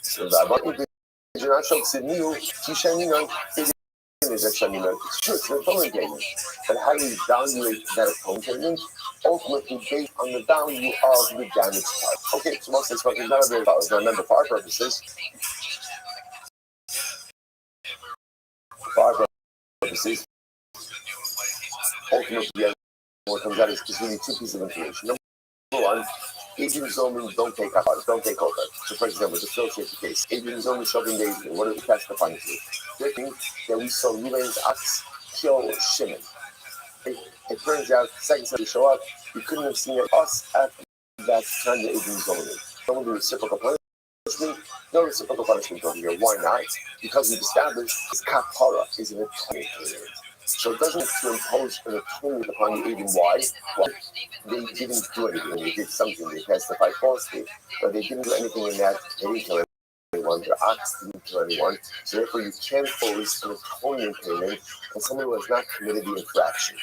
So Rabbi, it's true, it's an atonement payment. But how do we evaluate that atonement payment? Ultimately based on the value of the damaged part. Okay, so most of this is not a very valid. Now remember, for our purposes, ultimately what comes out is we need two pieces of information. Number one, agent zoning don't take over. So for example, just illustrate the case. Agent zoning shopping days, what do we testify to? They think that we saw Ruvain's ox kill Shimon. It turns out, the second time we show up, we couldn't have seen us at that kind of agent zoning. Don't do reciprocal punishment. No reciprocal punishment over here. Why not? Because we've established this kapara is an atonement period. So it doesn't to impose an atonement upon the agent. Why? Well, they didn't do anything. They did something. They testified falsely, but they didn't do anything in that. They didn't kill anyone. Their ox didn't kill anyone. So therefore, you can't impose an atonement payment on someone who has not committed the infraction.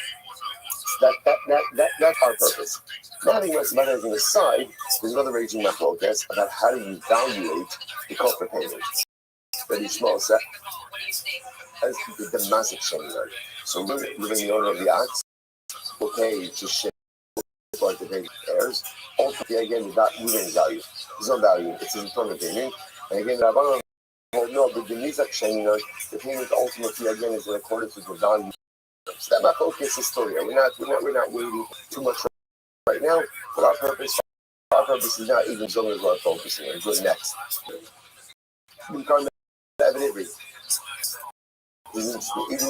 That's our purpose. Now, having about anything aside, there's another raging machlokes about how do you evaluate the kofar payment. That Yishmael said, as the massive shame. So living the owner of the ox will pay to share like the baby heirs. Ultimately, again, without moving value. There's no value. It's an atonement payment. And again, Rabbi, no, but the mizak shame, the payment ultimately again is in accordance with the value. So that machlokes is historia. We're not waiting too much right now. But our purpose is not even zoning is what we're focusing on. Good next. We can't evidently. Even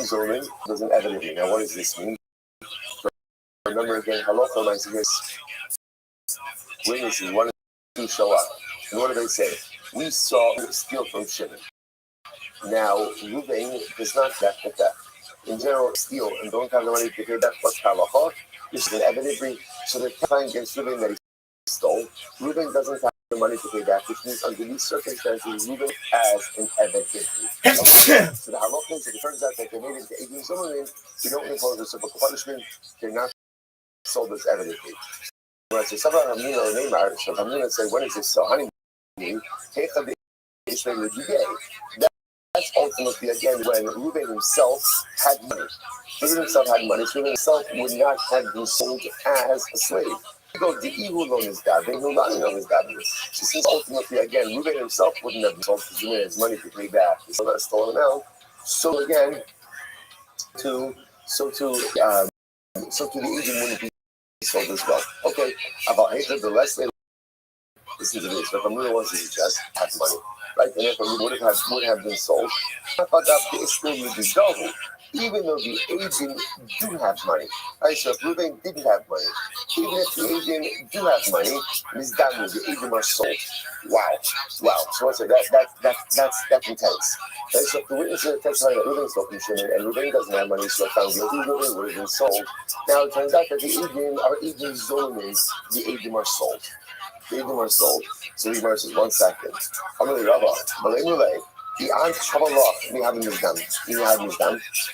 zoning doesn't evidently. Now, what does this mean? Remember again, halacha nice is witnesses, one of two show up. And what do they say? We saw steal from Shimon. Now, Ruvain does not theft the theft. In general, steal and don't have the money to pay that plus halacha. This is an evidently. So they're testifying against Ruvain that he stole. Ruvain doesn't have the money to pay back, which means under these circumstances, Ruvain as an evidently. Okay. So the halacha is, it turns out that they made it to 18 someone, you don't impose reciprocal punishment, they're not sold as evidently. When I say Sabra Hamina or Neymar, so Hamina say, when is this so? Honey, that's ultimately again when Reuben himself had money. Reuben himself had money, so Reuben himself would not have been sold as a slave. You go, the evil on his God, they will not know his God. So since ultimately again, Reuben himself wouldn't have been sold because Reuben has money to pay back. So that's stolen out. So again, to the agent wouldn't be sold as well. Okay, about hatred, the less they listen to this, but the Ramuna wants to suggest have money, right? And if would have been sold, even though the agent do have money. Right? So if Reuben didn't have money, even if the agent do have money, the agent are sold. Wow. So I say that's intense. Right? So if the witnesses testify that Reuben stole from Shimon and Reuben doesn't have money, so found guilty, Reuben would have been sold. Now it turns out that our agent zoning, the agent are sold. The agent are sold. So the Gemara says, 1 second. I'm really Rabbi. The aunt Chavalach, we haven't this done.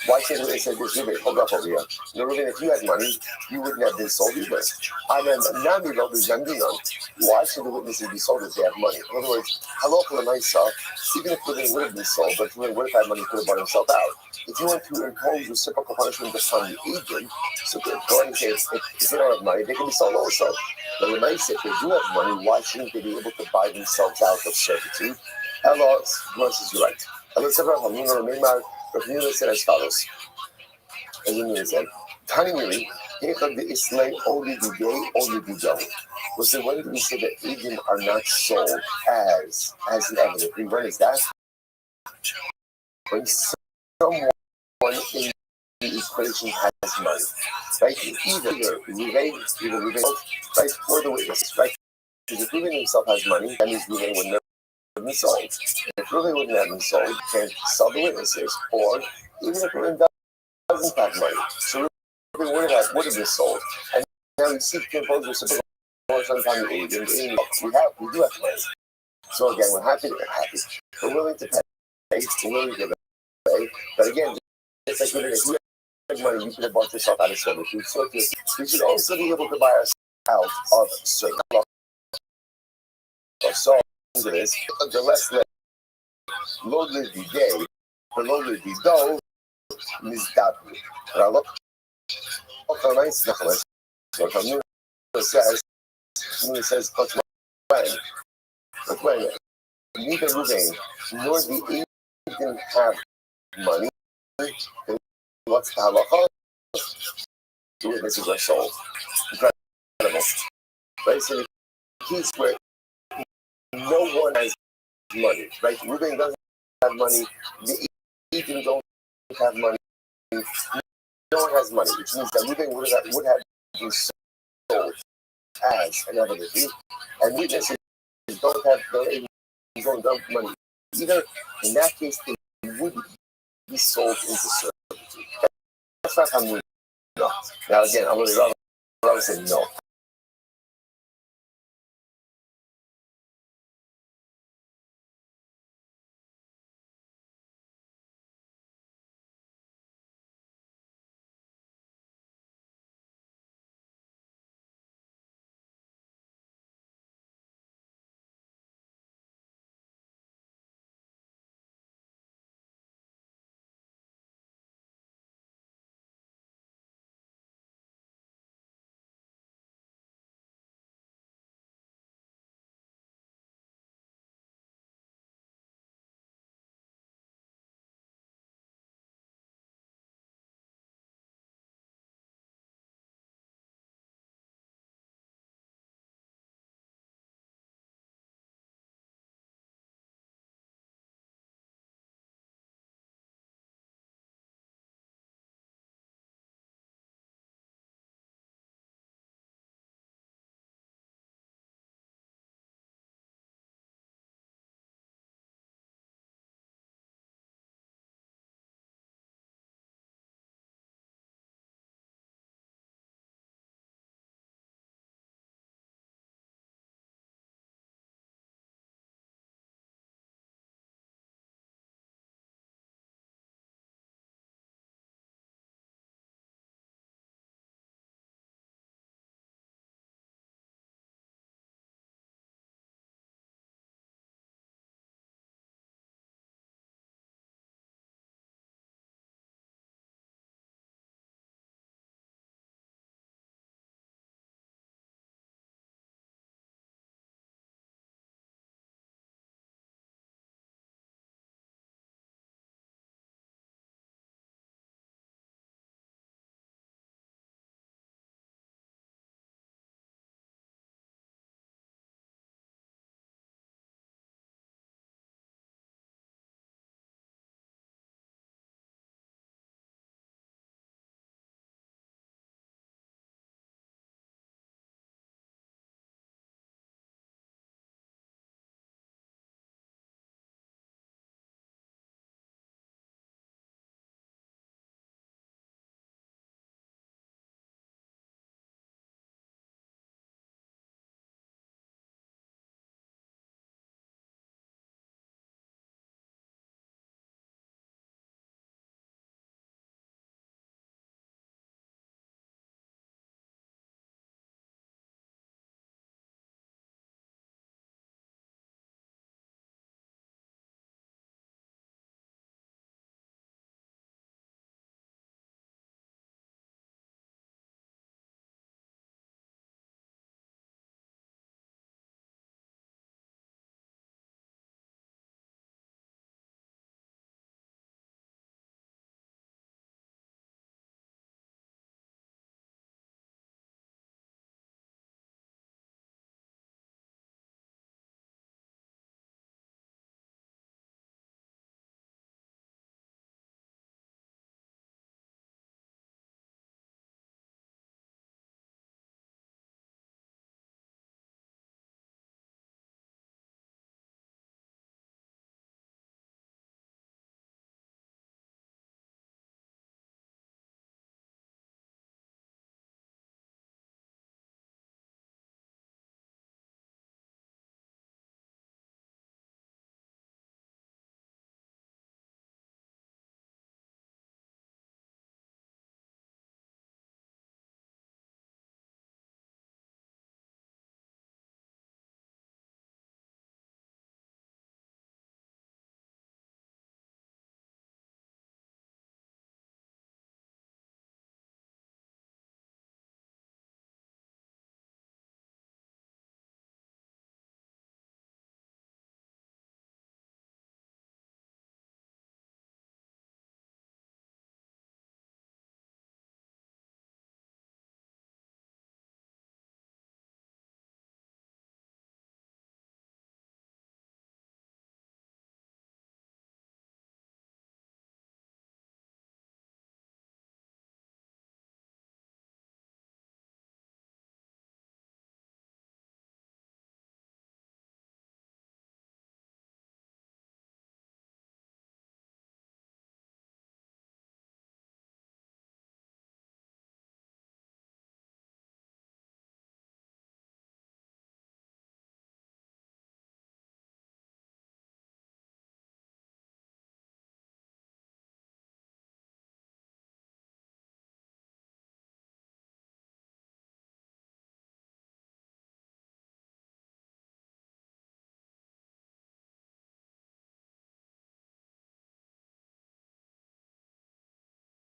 Why can't they say this? Ruben, hold up over here. No, Ruben, if you had money, you wouldn't have been sold either. And then Nami wrote this Zandinon. Why should the witnesses be sold if they have money? In other words, hello for the nice even if Ruben would have been sold, but Ruben would have had money, could have bought himself out. If you want to impose reciprocal punishment upon the agent, so go ahead and say if they don't have money, they can be sold also. But when I say if they do have money, why shouldn't they be able to buy themselves out of servitude? Hello, Moses is right. Rabbi said as follows. As Rabbi said, Tani Miri, the Islam only the day, only the day. Was the when do we say that agents are not sold as an evidence? And when is that? When someone in the equation has money, right? Either Ruben, right, or the witness, right? Because if Ruben himself has money, that means Ruben would never been sold. If Ruben wouldn't have been sold, you can't sell the witnesses. Or even if Ruben doesn't have money, so Ruben would have been sold. And now we see both reciprocal sometime we do have plans. So again, we're happy. We're willing to pay. We're willing to pay. But again, it's like if you have money, you could have bought yourself out of servitude. So we should also be able to buy ourselves out of servitude. So this, the less Lord live the day, the Lord live the dough, Mizdabri. Now, says, but when neither Ruvain nor the Eden have money, what's the halacha? Two witnesses are sold. Incredible. Right? So the case where no one has money, right? Ruvain doesn't have money, the Eden don't have money, no one has money, which means that Ruvain would have been sold as an evidence. And witnesses don't have money. Either in that case, they would be sold into servitude. That's not how we know. Now again, I'm going to say no.